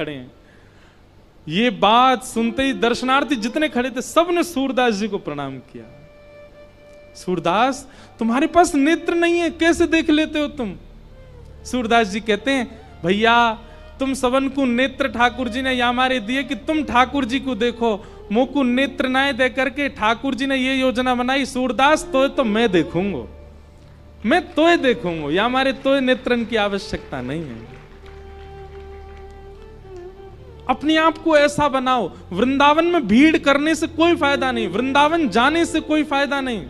खड़े हैं। ये बात सुनते ही दर्शनार्थी जितने खड़े थे सबने सूरदास जी को प्रणाम किया। सूरदास, तुम्हारे पास नेत्र नहीं है, कैसे देख लेते हो तुम? सूरदास जी कहते हैं, भैया तुम सबन को नेत्र ठाकुर जी ने यहाँ हमारे दिए कि तुम ठाकुर जी को देखो। मुंह को नेत्र नाए दे करके ठाकुर जी ने ये योजना बनाई, सूरदास तो मैं देखूंगा, मैं तोय देखूंगा, या हमारे तोय नेत्रन की आवश्यकता नहीं है। अपने आप को ऐसा बनाओ। वृंदावन में भीड़ करने से कोई फायदा नहीं, वृंदावन जाने से कोई फायदा नहीं।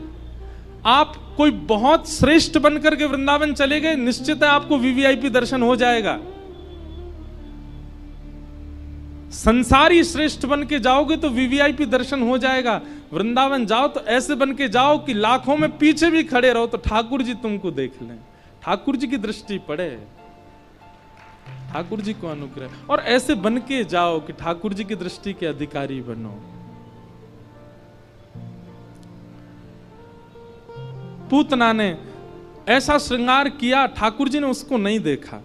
आप कोई बहुत श्रेष्ठ बनकर के वृंदावन चले गए, निश्चित है आपको वीवीआईपी दर्शन हो जाएगा। संसारी श्रेष्ठ बन के जाओगे तो वीवीआईपी दर्शन हो जाएगा। वृंदावन जाओ तो ऐसे बन के जाओ कि लाखों में पीछे भी खड़े रहो तो ठाकुर जी तुमको देख लें, ठाकुर जी की दृष्टि पड़े, ठाकुर जी को अनुग्रह, और ऐसे बन के जाओ कि ठाकुर जी की दृष्टि के अधिकारी बनो। पूतना ने ऐसा श्रृंगार किया, ठाकुर जी ने उसको नहीं देखा।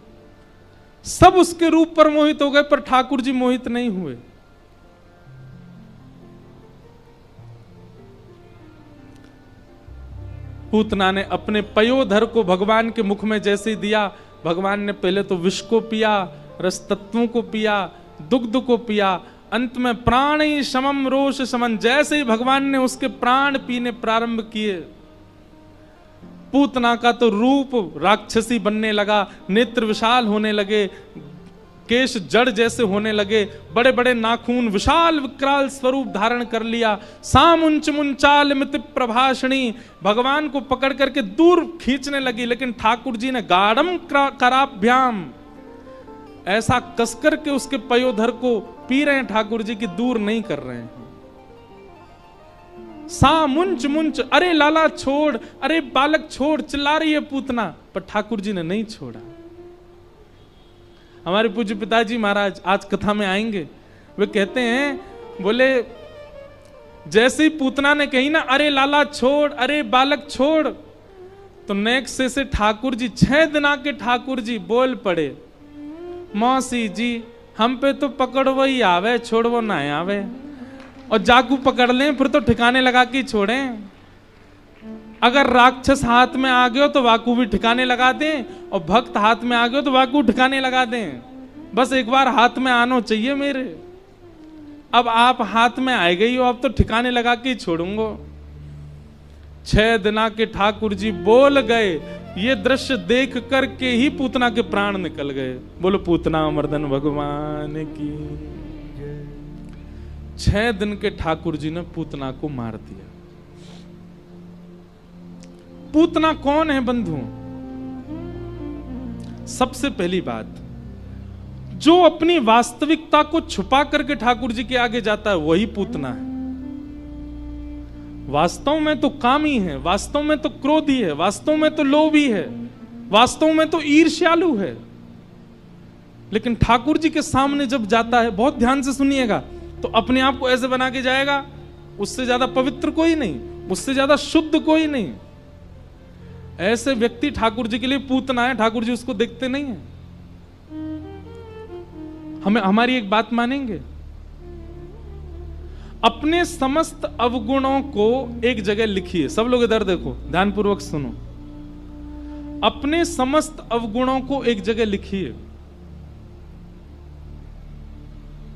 सब उसके रूप पर मोहित हो गए पर ठाकुर जी मोहित नहीं हुए। पूतना ने अपने पयोधर को भगवान के मुख में जैसे दिया, भगवान ने पहले तो विष को पिया, रस तत्वों को पिया, दुग्ध को पिया, अंत में प्राण ही समम रोष समन, जैसे ही भगवान ने उसके प्राण पीने प्रारंभ किए, पूतना का तो रूप राक्षसी बनने लगा, नेत्र विशाल होने लगे, केश जड़ जैसे होने लगे, बड़े बड़े नाखून, विशाल विकराल स्वरूप धारण कर लिया। सामुंच मुंचाल मिति प्रभाषणी, भगवान को पकड़ करके दूर खींचने लगी, लेकिन ठाकुर जी ने गाढ़म कराभ्याम, ऐसा कसकर के उसके पयोधर को पी रहे हैं ठाकुर जी की दूर नहीं कर रहे हैं। सा मुंच मुंच, अरे लाला छोड़, अरे बालक छोड़, चिल्ला रही है पूतना, पर ठाकुर जी ने नहीं छोड़ा। हमारे पूज्य पिताजी महाराज आज कथा में आएंगे, वे कहते हैं, बोले जैसे ही पूतना ने कही ना अरे लाला छोड़, अरे बालक छोड़, तो नेक्स्ट से ठाकुर जी 6 दिन के ठाकुर जी बोल पड़े, मौसी जी हम पे तो पकड़ो ही आवे, छोड़ो ना आवे, और जाकू पकड़ लें फिर तो ठिकाने लगा के छोड़ें। अगर राक्षस हाथ में आ गए तो वाकू भी ठिकाने लगा दें, और भक्त हाथ में आ गए तो वाकू ठिकाने लगा दें। बस एक बार हाथ में आना चाहिए मेरे। अब आप हाथ में आए गई हो, अब तो ठिकाने लगा के ही छोड़ूंगा। 6 दिन के ठाकुर जी बोल गए, ये दृश्य देख करके ही पूतना के प्राण निकल गए। बोलो पूतना अमरदन भगवान की। 6 दिन के ठाकुर जी ने पूतना को मार दिया। पूतना कौन है बंधु? सबसे पहली बात, जो अपनी वास्तविकता को छुपा करके ठाकुर जी के आगे जाता है वही पूतना है। वास्तव में तो कामी है, वास्तव में तो क्रोधी है, वास्तव में तो लोभी है, वास्तव में तो ईर्ष्यालु है, लेकिन ठाकुर जी के सामने जब जाता है, बहुत ध्यान से सुनिएगा, तो अपने आप को ऐसे बना के जाएगा, उससे ज्यादा पवित्र कोई नहीं, उससे ज्यादा शुद्ध कोई नहीं। ऐसे व्यक्ति ठाकुर जी के लिए पूतना है, ठाकुर जी उसको देखते नहीं है। हमें हमारी एक बात मानेंगे, अपने समस्त अवगुणों को एक जगह लिखिए। सब लोग इधर देखो, ध्यानपूर्वक सुनो। अपने समस्त अवगुणों को एक जगह लिखिए।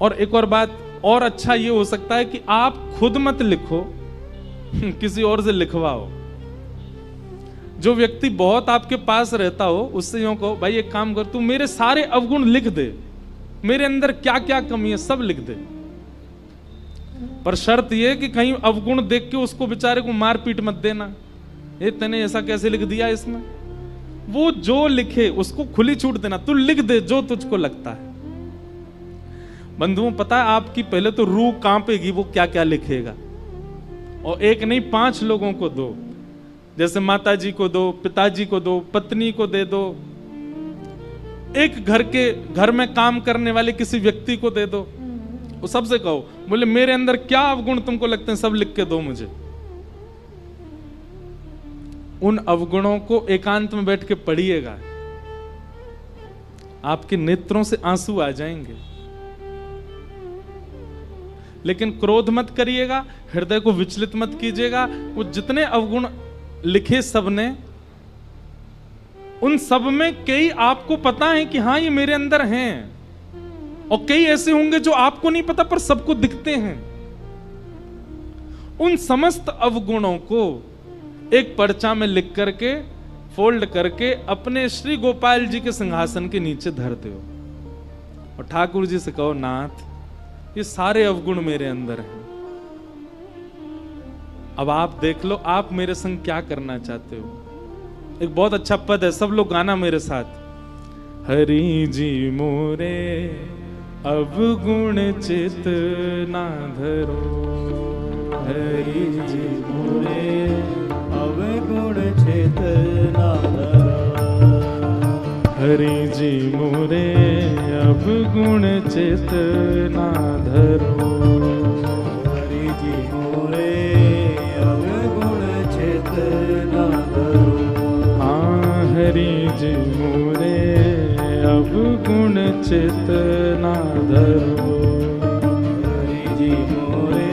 और एक और बात, और अच्छा ये हो सकता है कि आप खुद मत लिखो, किसी और से लिखवाओ। जो व्यक्ति बहुत आपके पास रहता हो उससे यूं कहो, भाई एक काम कर, तू मेरे सारे अवगुण लिख दे, मेरे अंदर क्या क्या कमी है सब लिख दे। पर शर्त यह कि कहीं अवगुण देख के उसको बेचारे को मार पीट मत देना, ये तूने ऐसा कैसे लिख दिया इसमें। वो जो लिखे उसको खुली छूट देना, तू लिख दे जो तुझको लगता है। बंधुओं, पता है आपकी पहले तो रूह कांपेगी, वो क्या क्या लिखेगा। और एक नहीं 5 लोगों को दो, जैसे माता जी को दो, पिताजी को दो, पत्नी को दे दो, एक घर में काम करने वाले किसी व्यक्ति को दे दो। वो सबसे कहो, बोले मेरे अंदर क्या अवगुण तुमको लगते हैं सब लिख के दो मुझे। उन अवगुणों को एकांत में बैठ के पढ़िएगा, आपके नेत्रों से आंसू आ जाएंगे। लेकिन क्रोध मत करिएगा, हृदय को विचलित मत कीजिएगा। वो जितने अवगुण लिखे सबने, उन सब में कई आपको पता है कि हाँ ये मेरे अंदर हैं, और कई ऐसे होंगे जो आपको नहीं पता पर सबको दिखते हैं। उन समस्त अवगुणों को एक पर्चा में लिख करके, फोल्ड करके अपने श्री गोपाल जी के सिंहासन के नीचे धर दो और ठाकुर जी से कहो, नाथ ये सारे अवगुण मेरे अंदर हैं, अब आप देख लो आप मेरे संग क्या करना चाहते हो। एक बहुत अच्छा पद है, सब लोग गाना मेरे साथ। हरि जी मोरे अवगुण चित ना धरो, हरि जी मोरे अवगुण चित ना धरो, हरि जी मोरे अवगुण चित ना धरो, हरि जी मोरे अवगुण चित ना धरो, हाँ हरि जी मोरे अवगुण चित ना धरो, हरि जी मोरे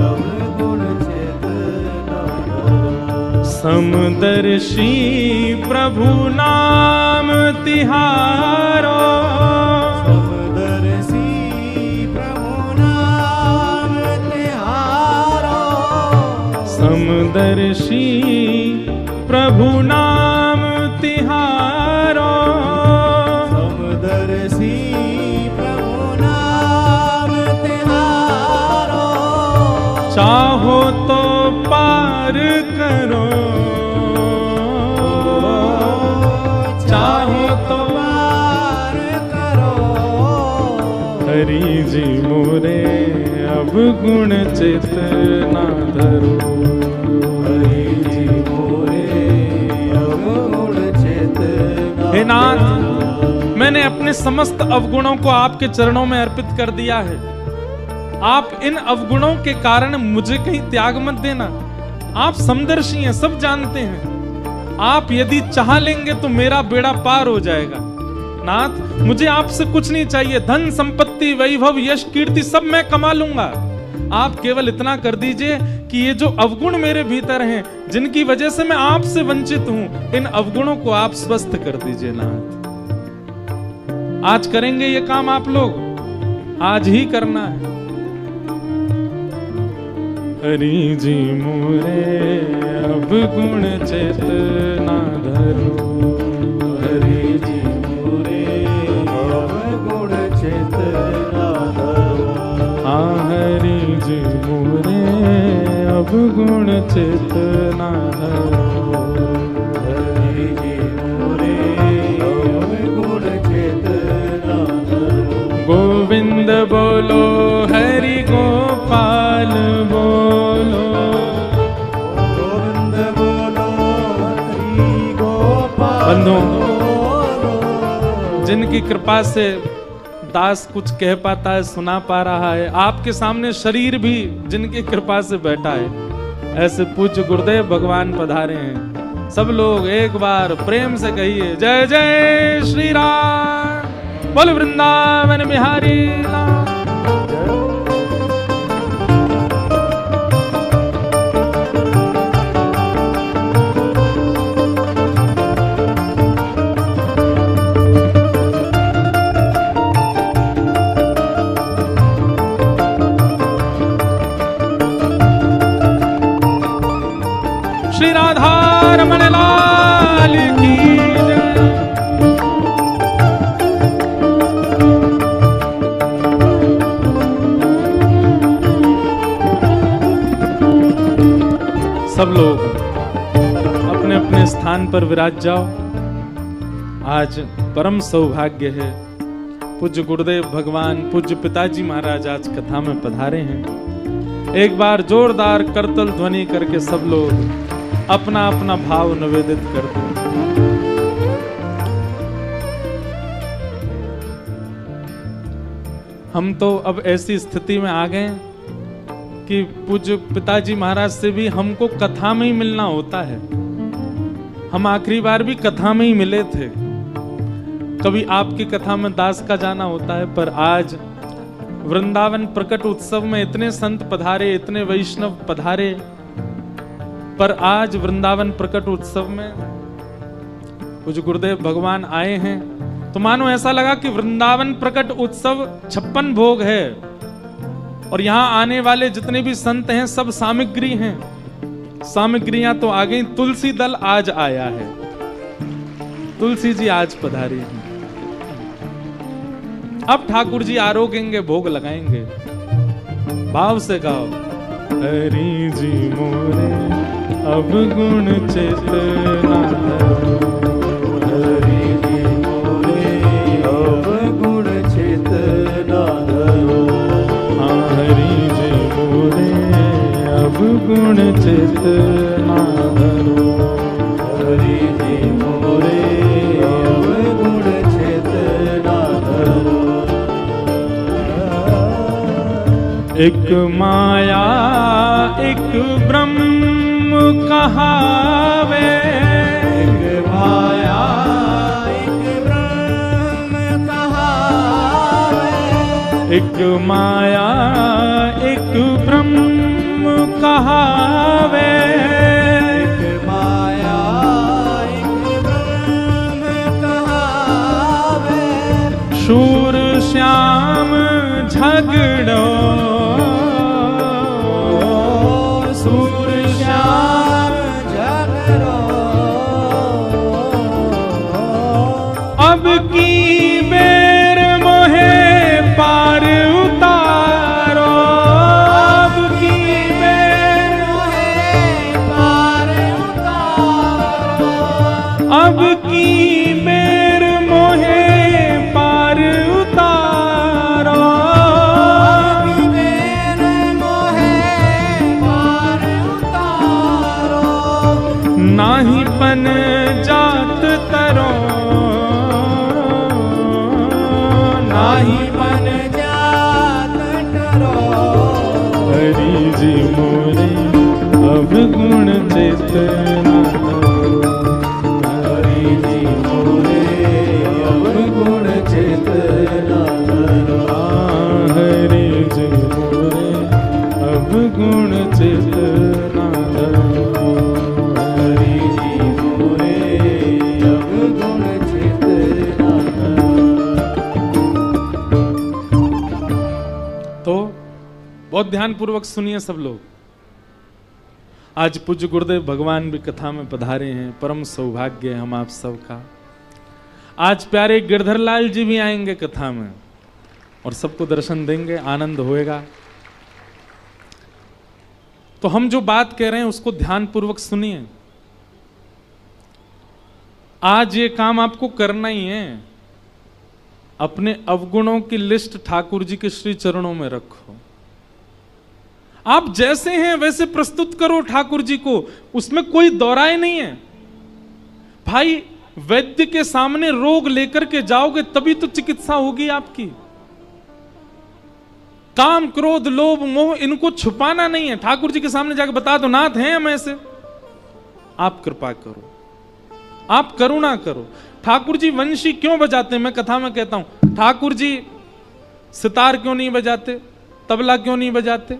अवगुण चित ना धरो, समदर्शी प्रभु नाम तिहारो, समदर्शी प्रभु नाम तिहारो, समदर्शी प्रभु नाम तिहारो, समदर्शी प्रभु नाम तिहारो, चाहो तो पार करो, चाहो तो पार करो, हरि जी मोरे अवगुण चित ना धरो, हरि जी मोरे अवगुण चित ना हे नाथ, मैंने अपने समस्त अवगुणों को आपके चरणों में अर्पित कर दिया है। आप इन अवगुणों के कारण मुझे कहीं त्याग मत देना। आप समदर्शी हैं, सब जानते हैं। आप यदि चाह लेंगे तो मेरा बेड़ा पार हो जाएगा। नाथ, मुझे आपसे कुछ नहीं चाहिए, धन संपत्ति वैभव यश कीर्ति सब मैं कमा लूंगा। आप केवल इतना कर दीजिए कि ये जो अवगुण मेरे भीतर हैं, जिनकी वजह से मैं आपसे वंचित हूं, इन अवगुणों को आप स्वस्थ कर दीजिए। नाथ, आज करेंगे ये काम आप लोग, आज ही करना है। हरि जी मोरे अवगुण चित ना धरो, हरि जी मोरे अवगुण चित ना धरो, हाँ हरि जी मोरे अवगुण चित ना धरो, हरि जी मोरे अवगुण चित ना धरो, गोविंद बोलो हरि गोपाल बोलो, गोविंद बोलो हरि गोपाल बंधुओं, जिनकी कृपा से दास कुछ कह पाता है, सुना पा रहा है, आपके सामने शरीर भी जिनकी कृपा से बैठा है, ऐसे पूज्य गुरुदेव भगवान पधारे हैं। सब लोग एक बार प्रेम से कहिए, जय जय श्री राम, बोल वृंदावन बिहारी लाल। श्री राधा रमण लाल की जय। सब लोग अपने अपने स्थान पर विराज जाओ। आज परम सौभाग्य है, पूज्य गुरुदेव भगवान पूज्य पिताजी महाराज आज कथा में पधारे हैं। एक बार जोरदार करतल ध्वनि करके सब लोग अपना अपना भाव निवेदित कर दो। हम तो अब ऐसी स्थिति में आ गए कि पूज्य पिताजी महाराज से भी हमको कथा में ही मिलना होता है। हम आखिरी बार भी कथा में ही मिले थे, कभी आपकी कथा में दास का जाना होता है, पर आज वृंदावन प्रकट उत्सव में इतने संत पधारे, इतने वैष्णव पधारे, पर आज वृंदावन प्रकट उत्सव में कुछ गुरुदेव भगवान आए हैं तो मानो ऐसा लगा कि वृंदावन प्रकट उत्सव 56 भोग है और यहां आने वाले जितने भी संत हैं सब सामग्री हैं। सामग्रियां तो आ गई, तुलसी दल आज आया है, तुलसी जी आज पधारी हैं। अब ठाकुर जी आरोगेंगे, भोग लगाएंगे। भाव से गाओ, हरि जी मोरे अब गुण चेतना धरो, हरि जी मोरे अब गुण चेतना धरो, हाँ हरि जी मोरे अब गुण चेतना धरो, हरि जी मोरे अब गुण चेतना धरो। एक माया एक ब्रह्म कहावे, एक माया एक ब्रह्म कहावे, एक माया एक ब्रह्म कहावे, एक माया एक ब्रह्म कहावे, शूर श्याम झगड़ो, सूर श्याम झगड़ो, अब की बेर मोहे पार उतारो, अब की बेर मोहे पार उतारो, अब की बेर मोहे पार उतारो, अब मेरे मोहे पार उतारो, नाही पन जात तरो, नाही मन जात डरो, हरि जी मोरे अब गुण चेतना धरो, हरि जी मोरे अब गुण चेतना धरो, हरि जी मोरे अब गुण चेतना धरो, हरि जी मोरे अब गुण चेतना धरो। तो बहुत ध्यान पूर्वक सुनिए सब लोग। आज पूज्य गुरुदेव भगवान भी कथा में पधारे हैं, परम सौभाग्य है हम आप सबका। आज प्यारे गिरधर लाल जी भी आएंगे कथा में और सबको दर्शन देंगे, आनंद होएगा। तो हम जो बात कह रहे हैं उसको ध्यान पूर्वक सुनिए। आज ये काम आपको करना ही है। अपने अवगुणों की लिस्ट ठाकुर जी के श्री चरणों में रखो। आप जैसे हैं वैसे प्रस्तुत करो ठाकुर जी को, उसमें कोई दौराए नहीं है। भाई वैद्य के सामने रोग लेकर के जाओगे तभी तो चिकित्सा होगी आपकी। काम क्रोध लोभ मोह इनको छुपाना नहीं है। ठाकुर जी के सामने जाकर बता दो नाथ हैं हम ऐसे। आप कृपा करो, आप करुणा करो। ठाकुर जी वंशी क्यों बजाते हैं? मैं कथा में कहता हूं ठाकुर जी सितार क्यों नहीं बजाते, तबला क्यों नहीं बजाते,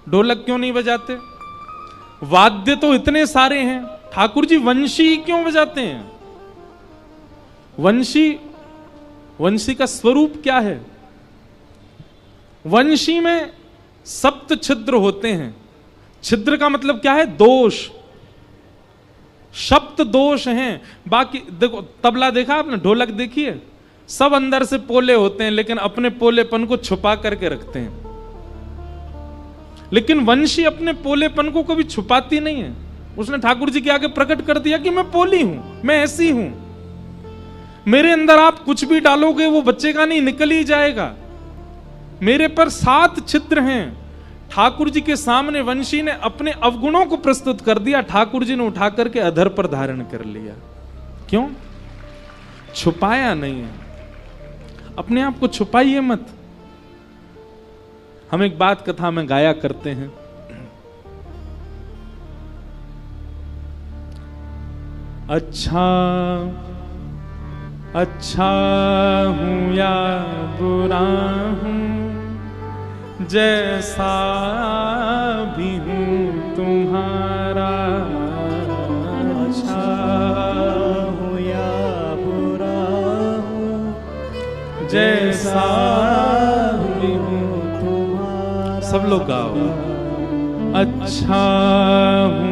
ढोलक क्यों नहीं बजाते? वाद्य तो इतने सारे हैं, ठाकुर जी वंशी क्यों बजाते हैं? वंशी का स्वरूप क्या है? वंशी में सप्त छिद्र होते हैं। छिद्र का मतलब क्या है? दोष, सप्त दोष हैं। बाकी देखो तबला देखा आपने, ढोलक देखी है, सब अंदर से पोले होते हैं लेकिन अपने पोलेपन को छुपा करके रखते हैं। लेकिन वंशी अपने पोलेपन को कभी छुपाती नहीं है। उसने ठाकुर जी के आगे प्रकट कर दिया कि मैं पोली हूं, मैं ऐसी हूं, मेरे अंदर आप कुछ भी डालोगे वो बचेगा नहीं, निकल ही जाएगा। मेरे पर 7 छिद्र हैं। ठाकुर जी के सामने वंशी ने अपने अवगुणों को प्रस्तुत कर दिया। ठाकुर जी ने उठा करके अधर पर धारण कर लिया। क्यों? छुपाया नहीं है। अपने आप को छुपाइए मत। हम एक बात कथा में गाया करते हैं, अच्छा अच्छा हूं या बुरा हूं, जैसा भी हूँ तुम्हारा, अच्छा हूँ या बुरा हूँ, जैसा भी हूँ तुम्हारा। सब लोग गाओ। अच्छा हूँ